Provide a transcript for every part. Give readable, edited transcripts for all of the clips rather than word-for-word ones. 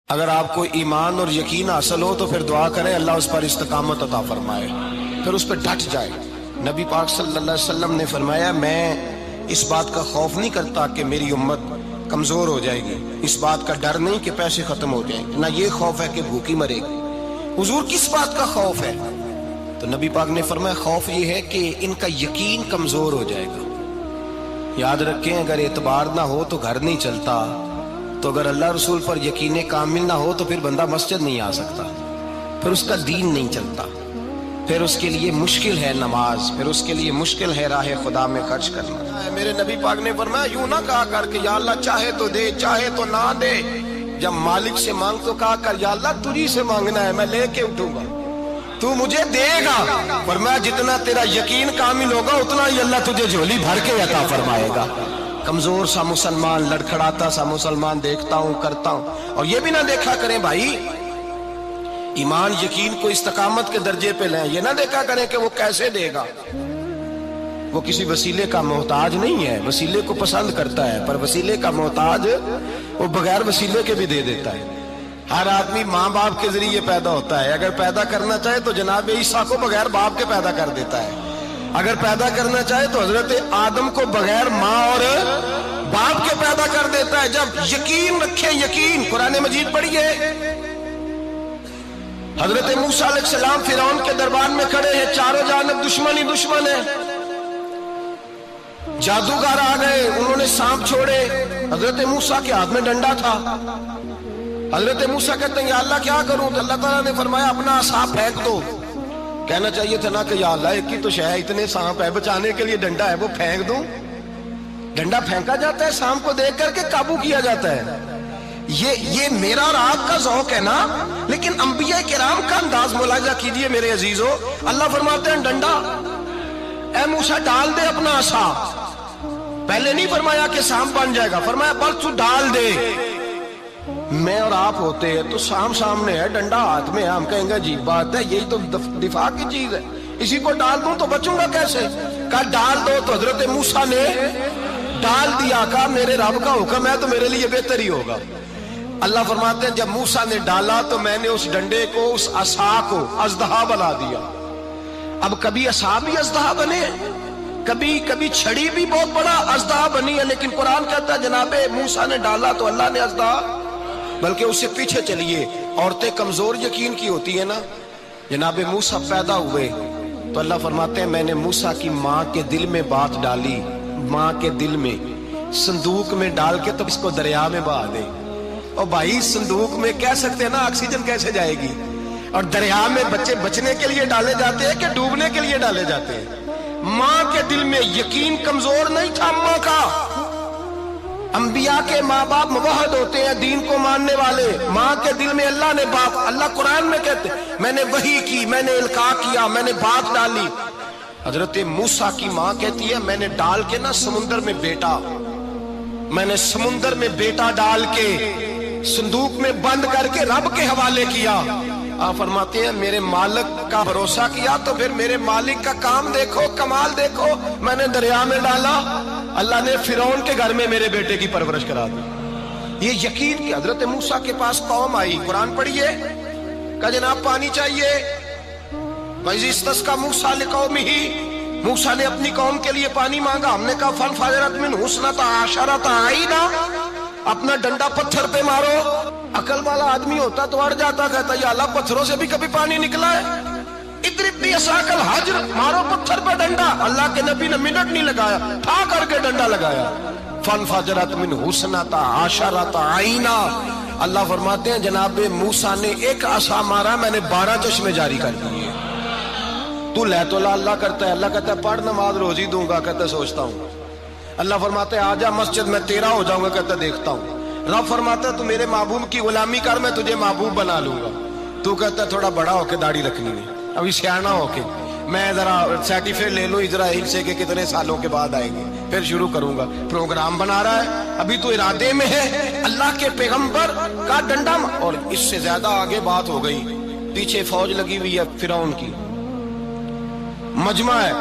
اگر آپ کو ایمان اور یقین حاصل ہو تو پھر دعا کریں اللہ اس پر استقامت عطا فرمائے، پھر اس پہ ڈٹ جائے۔ نبی پاک صلی اللہ علیہ وسلم نے فرمایا میں اس بات کا خوف نہیں کرتا کہ میری امت کمزور ہو جائے گی، اس بات کا ڈر نہیں کہ پیسے ختم ہو جائیں گے، نہ یہ خوف ہے کہ بھوکی مرے گی۔ حضور کس بات کا خوف ہے؟ تو نبی پاک نے فرمایا خوف یہ ہے کہ ان کا یقین کمزور ہو جائے گا۔ یاد رکھیں اگر اعتبار نہ ہو تو گھر نہیں چلتا، تو اگر اللہ رسول پر یقین کامل نہ ہو تو پھر بندہ مسجد نہیں آ سکتا، پھر اس کا دین نہیں چلتا، پھر اس کے لیے مشکل ہے نماز، پھر اس کے لیے مشکل ہے راہ خدا میں خرچ کرنا۔ میرے نبی پاک نے فرمایا یوں نہ کہا کر کہ یا اللہ چاہے تو دے چاہے تو نہ دے، جب مالک سے مانگ تو کہا کر یا اللہ تجھی سے مانگنا ہے، میں لے کے اٹھوں گا، تو مجھے دے گا۔ فرمایا جتنا تیرا یقین کامل ہوگا اتنا ہی اللہ تجھے جھولی بھر کے عطا فرمائے گا۔ کمزور سا مسلمان، لڑکھڑاتا سا مسلمان دیکھتا ہوں کرتا ہوں، اور یہ بھی نہ دیکھا کریں بھائی ایمان یقین کو استقامت کے درجے پہ لیں، یہ نہ دیکھا کریں کہ وہ کیسے دے گا، وہ کسی وسیلے کا محتاج نہیں ہے، وسیلے کو پسند کرتا ہے، پر وسیلے کا محتاج وہ بغیر وسیلے کے بھی دے دیتا ہے۔ ہر آدمی ماں باپ کے ذریعے پیدا ہوتا ہے، اگر پیدا کرنا چاہے تو جناب عیسیٰ کو بغیر باپ کے پیدا کر دیتا ہے، اگر پیدا کرنا چاہے تو حضرت آدم کو بغیر ماں اور باپ کے پیدا کر دیتا ہے۔ جب یقین رکھیں، یقین قرآن مجید پڑھیے، حضرت موسیٰ علیہ السلام فرعون کے دربار میں کھڑے ہیں، چاروں جانب دشمن ہی دشمن ہے، جادوگر آ گئے، انہوں نے سانپ چھوڑے، حضرت موسیٰ کے ہاتھ میں ڈنڈا تھا۔ حضرت موسیٰ کہتے ہیں یا اللہ کیا کروں؟ تو اللہ تعالیٰ نے فرمایا اپنا عصا پھینک دو۔ کہنا چاہیے تھا نا کہ یا اللہ ایک ہی تو شے ہے، اتنے سانپ ہے، بچانے کے لیے ڈنڈا ہے وہ پھینک دوں؟ ڈنڈا پھینکا جاتا ہے، سانپ کو دیکھ کر کے قابو کیا جاتا ہے۔ یہ میرا اور آپ کا ذوق ہے نا، لیکن انبیاء کرام کا انداز ملاحظہ کیجئے میرے عزیزو۔ اللہ فرماتے ہیں ڈنڈا، اے موسیٰ ڈال دے اپنا عصا۔ پہلے نہیں فرمایا کہ سانپ بن جائے گا، فرمایا بس تو ڈال دے۔ میں اور آپ ہوتے ہیں تو سام سامنے ہے، ڈنڈا ہاتھ میں ہے، ہم کہیں گے عجیب بات ہے، یہی تو دفاع کی چیز ہے، اسی کو ڈال دوں تو بچوں گا کیسے؟ کہا ڈال دو، تو حضرت موسیٰ نے ڈال دیا، کہا میرے رب کا حکم ہے تو میرے لیے بہتر ہی ہوگا۔ اللہ فرماتے ہیں جب موسیٰ نے ڈالا تو میں نے اس ڈنڈے کو، اس عصا کو اژدہا بنا دیا۔ اب کبھی عصا بھی اژدہا بنے، کبھی چھڑی بھی بہت بڑا اژدہا بنی ہے، لیکن قرآن کہتا ہے جناب موسیٰ نے ڈالا تو اللہ نے اژدہا، بلکہ اس سے پیچھے چلیے، عورتیں کمزور یقین کی ہوتی ہیں نا۔ جناب موسیٰ پیدا ہوئے تو اللہ فرماتے ہیں میں نے موسیٰ کی ماں کے دل میں بات ڈالی، ماں کے دل میں، صندوق میں ڈال کے تو اس کو دریا میں بہا دے۔ اور بھائی صندوق میں کہہ سکتے ہیں نا آکسیجن کیسے جائے گی، اور دریا میں بچے بچنے کے لیے ڈالے جاتے ہیں کہ ڈوبنے کے لیے ڈالے جاتے ہیں؟ ماں کے دل میں یقین کمزور نہیں تھا ماں کا۔ انبیاء کے ماں باپ موحد ہوتے ہیں، دین کو ماننے والے، ماں کے دل میں اللہ نے بات، اللہ قرآن میں کہتے میں نے وحی کی، میں نے القاء کیا، میں نے بات ڈالی۔ حضرت موسیٰ کی ماں کہتی ہے میں نے ڈال کے نا سمندر میں بیٹا، میں نے سمندر میں بیٹا ڈال کے صندوق میں بند کر کے رب کے حوالے کیا۔ آپ فرماتے ہیں میرے مالک کا بھروسہ کیا تو پھر میرے مالک کا کام دیکھو، کمال دیکھو، میں نے دریا میں ڈالا، اللہ نے فرعون کے گھر میں میرے بیٹے کی پرورش کرا دی۔ یہ یقین کہ حضرت موسیٰ کے پاس قوم آئی، قرآن پڑھیے، کہ جناب پانی چاہیے، وَإِذِ اسْتَسْقَىٰ مُوسَىٰ لِقَوْمِهِ، موسیٰ نے اپنی قوم کے لیے پانی مانگا، ہم نے کہا فَانْفَجَرَتْ مِنْهُ اثْنَتَا عَشَرَةَ عَيْنًا، اپنا ڈنڈا پتھر پہ مارو۔ عقل والا آدمی ہوتا تو اڑ جاتا، کہتا یا اللہ پتھروں سے بھی کبھی پانی نکلا ہے؟ اضرب بعصاک الحجر، مارو پتھر پہ ڈنڈا۔ اللہ کے نبی نے منٹ نہیں لگایا، ٹھا کر کے ڈنڈا لگایا، فانفجرت منہ اثنتا عشرۃ عینا۔ اللہ فرماتے ہیں جناب موسیٰ نے ایک عصا مارا، میں نے 12 چشمے جاری کر دیے۔ تو لے تو اللہ کرتا ہے، اللہ کہتا ہے پڑھ نماز روزی دوں گا، کہتا ہے سوچتا ہوں۔ اللہ فرماتا ہے آجا مسجد میں تیرا ہو جاؤں گا، کہتا ہے دیکھتا ہوں۔ رب فرماتا ہے تو میرے محبوب کی غلامی کر، میں تجھے محبوب بنا لوں گا۔ تو کہتا ہے تھوڑا بڑا ہو کے داڑھی رکھنی ہے، ابھی سیانا ہو کے، میں ذرا سرٹیفکیٹ لے لوں اسرائیل سے کہ کتنے سالوں کے بعد آئیں گے، پھر شروع کروں گا۔ پروگرام بنا رہا ہے، ابھی تو ارادے میں ہے۔ اللہ کے پیغمبر کا ڈنڈا، اور اس سے زیادہ آگے بات ہو گئی، پیچھے فوج لگی ہوئی ہے فرعون کی، مجمع ہے۔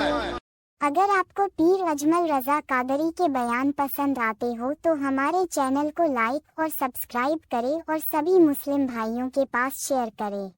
اگر آپ کو پیر اجمل رضا قادری کے بیان پسند آتے ہو تو ہمارے چینل کو لائک اور سبسکرائب کریں اور سبھی مسلم بھائیوں کے پاس شیئر کریں۔